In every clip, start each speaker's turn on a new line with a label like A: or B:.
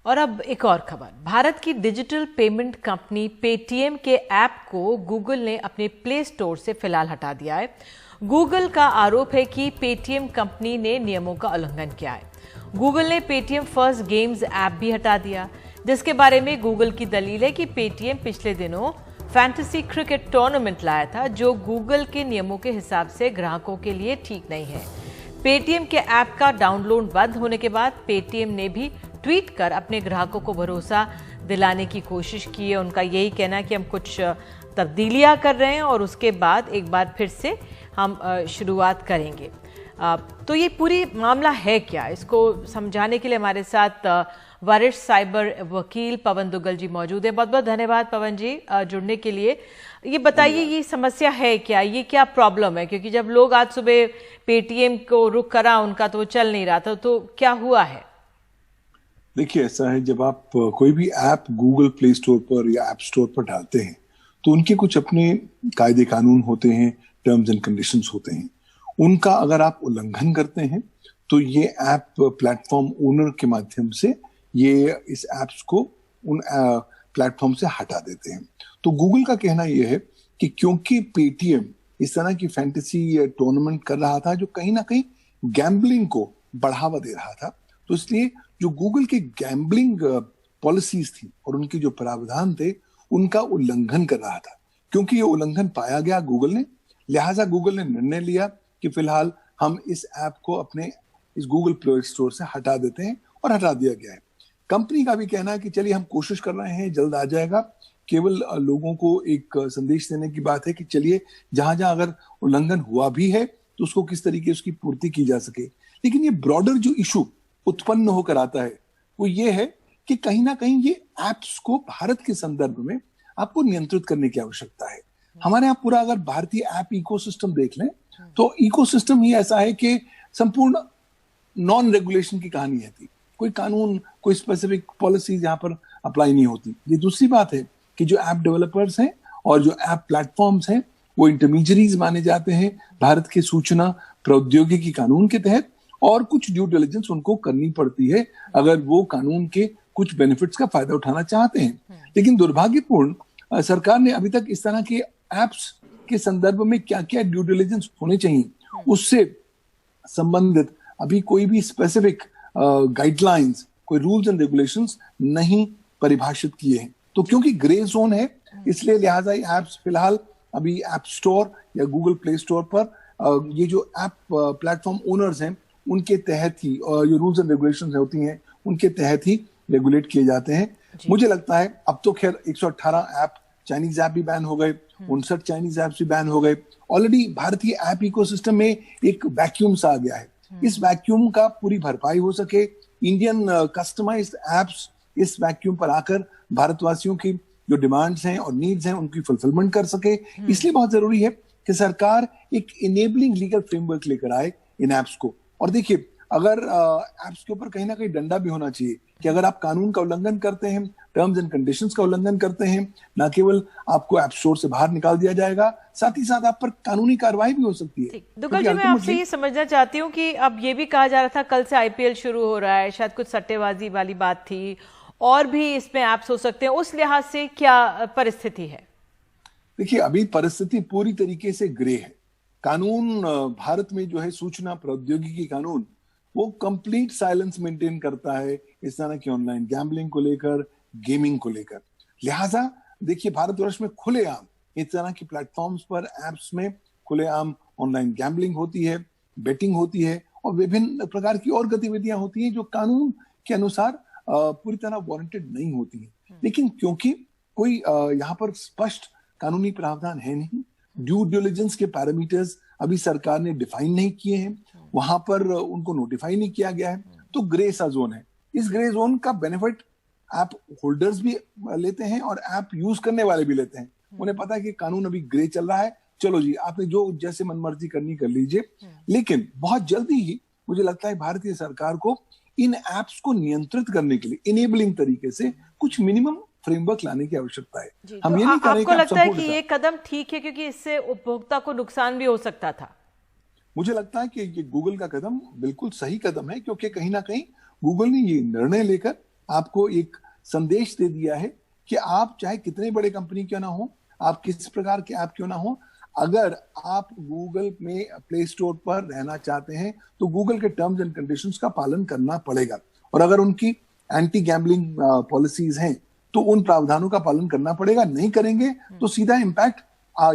A: और अब एक और खबर। भारत की डिजिटल पेमेंट कंपनी पेटीएम के ऐप को गूगल ने अपने प्ले स्टोर से फिलहाल हटा दिया है। गूगल का आरोप है कि पेटीएम कंपनी ने नियमों का उल्लंघन किया है। गूगल ने पेटीएम फर्स्ट गेम्स ऐप भी हटा दिया, जिसके बारे में गूगल की दलील है कि पेटीएम पिछले दिनों फैंटेसी क्रिकेट टूर्नामेंट लाया था, जो गूगल के नियमों के हिसाब से ग्राहकों के लिए ठीक नहीं है। पेटीएम के ऐप का डाउनलोड बंद होने के बाद पेटीएम ने भी ट्वीट कर अपने ग्राहकों को भरोसा दिलाने की कोशिश की है। उनका यही कहना है कि हम कुछ तब्दीलियां कर रहे हैं और उसके बाद एक बार फिर से हम शुरुआत करेंगे। तो ये पूरी मामला है क्या, इसको समझाने के लिए हमारे साथ वरिष्ठ साइबर वकील पवन दुग्गल जी मौजूद है। बहुत बहुत धन्यवाद पवन जी जुड़ने के लिए। ये बताइए, ये समस्या है क्या, ये क्या प्रॉब्लम है? क्योंकि जब लोग आज सुबह पेटीएम को रुख करा उनका तो वो चल नहीं रहा था, तो क्या हुआ है?
B: देखिए, ऐसा है, जब आप कोई भी ऐप गूगल प्ले स्टोर पर या ऐप स्टोर पर डालते हैं तो उनके कुछ अपने कायदे कानून होते हैं, टर्म्स एंड कंडीशंस होते हैं। उनका अगर आप उल्लंघन करते हैं तो ये ऐप प्लेटफॉर्म ओनर के माध्यम से ये इस ऐप्स को उन प्लेटफॉर्म से हटा देते हैं। तो गूगल का कहना यह है कि क्योंकि पेटीएम इस तरह की फैंटेसी टूर्नामेंट कर रहा था जो कहीं ना कहीं गैम्बलिंग को बढ़ावा दे रहा था, तो इसलिए जो गूगल के गैम्बलिंग पॉलिसीज थी और उनके जो प्रावधान थे उनका उल्लंघन कर रहा था। क्योंकि ये उल्लंघन पाया गया गूगल ने, लिहाजा गूगल ने निर्णय लिया कि फिलहाल हम इस ऐप को अपने इस गूगल प्ले स्टोर से हटा देते हैं और हटा दिया गया है। कंपनी का भी कहना है कि चलिए हम कोशिश कर रहे हैं, जल्द आ जाएगा। केवल लोगों को एक संदेश देने की बात है कि चलिए जहां जहां अगर उल्लंघन हुआ भी है तो उसको किस तरीके उसकी पूर्ति की जा सके। लेकिन ये ब्रॉडर जो इशू उत्पन्न होकर आता है वो ये है कि कहीं ना कहीं ये ऐप्स को भारत के संदर्भ में आपको नियंत्रित करने की आवश्यकता है। हमारे यहाँ पूरा अगर भारतीय ऐप इकोसिस्टम देख लें तो इकोसिस्टम ही ऐसा है कि संपूर्ण नॉन रेगुलेशन की कहानी है थी। कोई कानून, कोई स्पेसिफिक पॉलिसी यहाँ पर अप्लाई नहीं होती। ये दूसरी बात है कि जो ऐप डेवलपर्स हैं और जो ऐप प्लेटफॉर्म्स हैं वो इंटरमीडियरीज माने जाते हैं भारत के सूचना प्रौद्योगिकी कानून के तहत, और कुछ ड्यू डिलिजेंस उनको करनी पड़ती है अगर वो कानून के कुछ बेनिफिट्स का फायदा उठाना चाहते हैं। लेकिन दुर्भाग्यपूर्ण सरकार ने अभी तक इस तरह के ऐप्स के संदर्भ में क्या क्या ड्यू डिलिजेंस होने चाहिए उससे संबंधित अभी कोई भी स्पेसिफिक गाइडलाइंस, कोई रूल्स एंड रेगुलेशंस नहीं परिभाषित किए हैं। तो क्योंकि ग्रे जोन है इसलिए लिहाजा ऐप्स फिलहाल अभी ऐप स्टोर या गूगल प्ले स्टोर पर ये जो ऐप प्लेटफॉर्म ओनर्स हैं उनके तहत ही और जो रूल्स एंड रेगुलेशंस होती हैं उनके तहत ही रेगुलेट किए जाते हैं। मुझे लगता है अब तो खैर 118 ऐप, चाइनीज ऐप भी बैन हो गए, 59 चाइनीज ऐप्स भी बैन हो गए। ऑलरेडी भारतीय ऐप इकोसिस्टम में एक वैक्यूम सा आ गया है। इस वैक्यूम का पूरी भरपाई हो सके, इंडियन कस्टमाइज्ड ऐप्स इस वैक्यूम पर आकर भारतवासियों की जो डिमांड्स हैं और नीड्स हैं उनकी फुलफिलमेंट कर सके, इसलिए बहुत जरूरी है कि सरकार एक इनेबलिंग लीगल फ्रेमवर्क लेकर आए इन ऐप्स को। और देखिए, अगर ऐप्स के ऊपर कहीं ना कहीं डंडा भी होना चाहिए कि अगर आप कानून का उल्लंघन करते हैं, टर्म्स एंड कंडीशंस का उल्लंघन करते हैं, ना केवल आपको ऐप स्टोर से बाहर निकाल दिया जाएगा, साथ ही साथ आप पर कानूनी कार्रवाई भी हो सकती है।
A: दुग्गल जी, मैं आपसे ये समझना चाहती हूँ कि अब ये भी कहा जा रहा था कल से आईपीएल शुरू हो रहा है, शायद कुछ सट्टेबाजी वाली बात थी और भी इसमें ऐप्स हो सकते हैं, उस लिहाज से क्या परिस्थिति है?
B: देखिए, अभी परिस्थिति पूरी तरीके से ग्रे है। कानून भारत में जो है सूचना प्रौद्योगिकी कानून वो कंप्लीट साइलेंस मेंटेन करता है इस तरह की ऑनलाइन गैम्बलिंग को लेकर, गेमिंग को लेकर। लिहाजा देखिए, भारतवर्ष में खुलेआम इस तरह की प्लेटफॉर्म्स पर, ऐप्स में खुलेआम ऑनलाइन गैम्बलिंग होती है, बेटिंग होती है और विभिन्न प्रकार की और गतिविधियां होती हैं जो कानून के अनुसार पूरी तरह वारंटेड नहीं होती है। लेकिन क्योंकि कोई यहाँ पर स्पष्ट कानूनी प्रावधान है नहीं, ड्यू डिलिजेंस के पैरामीटर्स अभी सरकार ने डिफाइन नहीं किए हैं, वहां पर उनको नोटिफाई नहीं किया गया है, तो ग्रे सा जोन है। इस ग्रे जोन का बेनिफिट ऐप होल्डर्स भी लेते हैं और ऐप यूज करने वाले भी लेते हैं। उन्हें पता है कि कानून अभी ग्रे चल रहा है, चलो जी आपने जो जैसे मनमर्जी करनी कर लीजिए। लेकिन बहुत जल्दी ही मुझे लगता है भारतीय सरकार को इन ऐप्स को नियंत्रित करने के लिए इनेबलिंग तरीके से कुछ मिनिमम फ्रेमवर्क लाने की आवश्यकता है। हम
A: तो
B: ये नहीं कह रहे
A: आपको लगता है कि ये कदम ठीक है क्योंकि इससे उपभोक्ता को नुकसान भी हो सकता था?
B: मुझे लगता है कि ये गूगल का कदम बिल्कुल सही कदम है, क्योंकि कहीं ना कहीं गूगल ने ये निर्णय लेकर आपको एक संदेश दे दिया है कि आप चाहे कितने बड़े कंपनी क्यों ना हो, आप किस प्रकार के ऐप क्यों ना हो, अगर आप गूगल में प्ले स्टोर पर रहना चाहते हैं तो गूगल के टर्म्स एंड कंडीशंस का पालन करना पड़ेगा। और अगर उनकी एंटी गैम्बलिंग पॉलिसीज हैं तो उन प्रावधानों का पालन करना पड़ेगा। नहीं करेंगे तो सीधा इम्पैक्ट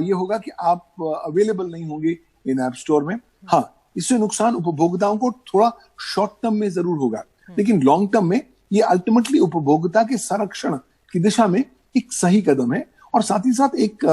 B: ये होगा कि आप अवेलेबल नहीं होंगे इन ऐप स्टोर में। हाँ, इससे नुकसान उपभोक्ताओं को थोड़ा शॉर्ट टर्म में जरूर होगा, लेकिन लॉन्ग टर्म में ये अल्टीमेटली उपभोक्ता के संरक्षण की दिशा में एक सही कदम है। और साथ ही साथ एक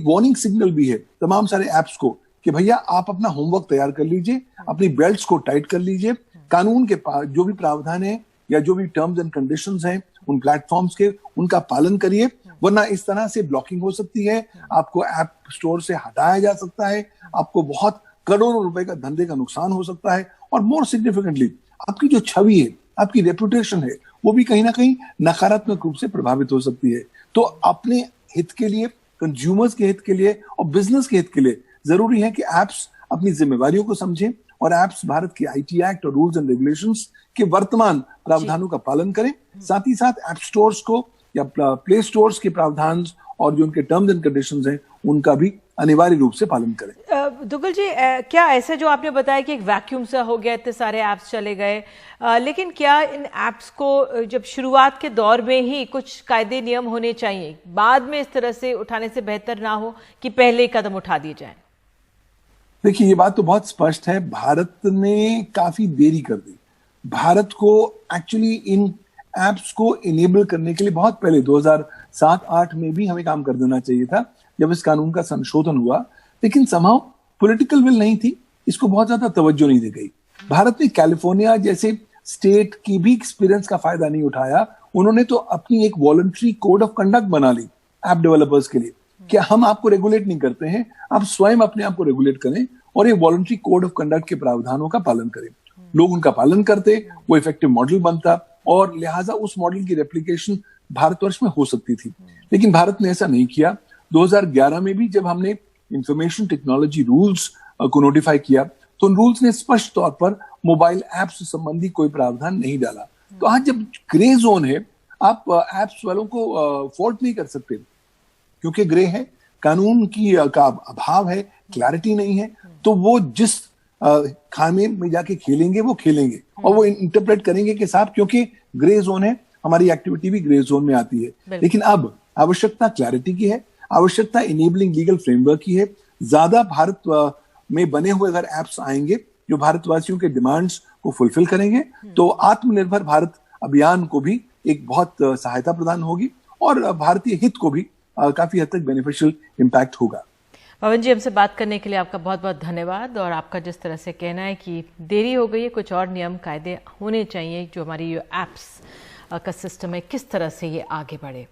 B: वार्निंग सिग्नल भी है तमाम सारे ऐप्स को कि भैया आप अपना होमवर्क तैयार कर लीजिए, अपनी बेल्ट्स को टाइट कर लीजिए, कानून के जो भी प्रावधान है या जो भी टर्म्स एंड कंडीशंस हैं उन प्लेटफॉर्म्स के, उनका पालन करिए, वरना इस तरह से ब्लॉकिंग हो सकती है, आपको ऐप स्टोर से हटाया जा सकता है, आपको बहुत करोड़ों रुपए का धंधे का नुकसान हो सकता है, और मोर सिग्निफिकेंटली आपकी जो छवि है, आपकी रेपुटेशन है, वो भी कहीं ना कहीं नकारात्मक रूप से प्रभावित हो सकती है। तो अपने हित के लिए, कंज्यूमर्स के हित के लिए और बिजनेस के हित के लिए जरूरी है कि एप्स अपनी जिम्मेवारियों को समझें और एप्स भारत के आईटी एक्ट और रूल्स एंड रेगुलेशंस के वर्तमान प्रावधानों का पालन करें। साथ ही साथ ऐप स्टोर्स को या प्ले स्टोर्स के प्रावधान और जो उनके टर्म्स एंड कंडीशंस हैं उनका भी अनिवार्य रूप से पालन करें।
A: दुग्गल जी, क्या ऐसे जो आपने बताया कि एक वैक्यूम सा हो गया, इतने सारे ऐप्स चले गए, लेकिन क्या इन ऐप्स को जब शुरुआत के दौर में ही कुछ कायदे नियम होने चाहिए, बाद में इस तरह से उठाने से बेहतर ना हो कि पहले ही कदम उठा दिए जाएं?
B: देखिए, ये बात तो बहुत स्पष्ट है, भारत ने काफी देरी कर दी। भारत को एक्चुअली इन ऐप्स को इनेबल करने के लिए बहुत पहले 2007-8 में भी हमें काम कर देना चाहिए था जब इस कानून का संशोधन हुआ, लेकिन समहाउ पॉलिटिकल विल नहीं थी, इसको बहुत ज्यादा तवज्जो नहीं दी गई। भारत ने कैलिफोर्निया जैसे स्टेट की भी एक्सपीरियंस का फायदा नहीं उठाया। उन्होंने तो अपनी एक वॉलंटरी कोड ऑफ कंडक्ट बना ली ऐप डेवलपर्स के लिए कि हम आपको रेगुलेट नहीं करते हैं, आप स्वयं अपने आप को रेगुलेट करें और ये वॉलंटरी कोड ऑफ कंडक्ट के प्रावधानों का पालन करें। लोग उनका पालन करते, वो इफेक्टिव मॉडल बनता और लिहाजा उस मॉडल की रेप्लिकेशन भारतवर्ष में हो सकती थी, लेकिन भारत ने ऐसा नहीं किया। 2011 में भी जब हमने इंफॉर्मेशन टेक्नोलॉजी रूल्स को नोटिफाई किया तो उन रूल्स ने स्पष्ट तौर पर मोबाइल ऐप्स संबंधी कोई प्रावधान नहीं डाला। तो आज जब ग्रे जोन है, आप ऐप्स वालों को फॉल्ट नहीं कर सकते क्योंकि ग्रे है, कानून का अभाव है, क्लैरिटी नहीं है, तो वो जिस खाने में जाके खेलेंगे वो खेलेंगे और वो इंटरप्रेट करेंगे कि साहब क्योंकि ग्रे जोन है, हमारी एक्टिविटी भी ग्रे जोन में आती है। लेकिन अब आवश्यकता क्लैरिटी की है, आवश्यकता इनेबलिंग लीगल फ्रेमवर्क की है। ज्यादा भारत में बने हुए अगर एप्स आएंगे जो भारतवासियों के डिमांड्स को फुलफिल करेंगे तो आत्मनिर्भर भारत अभियान को भी एक बहुत सहायता प्रदान होगी और भारतीय हित को भी काफी हद तक बेनिफिशियल इम्पैक्ट होगा।
A: पवन जी, हमसे बात करने के लिए आपका बहुत बहुत धन्यवाद। और आपका जिस तरह से कहना है कि देरी हो गई है, कुछ और नियम कायदे होने चाहिए जो हमारी ये ऐप्स का सिस्टम है, किस तरह से ये आगे बढ़े।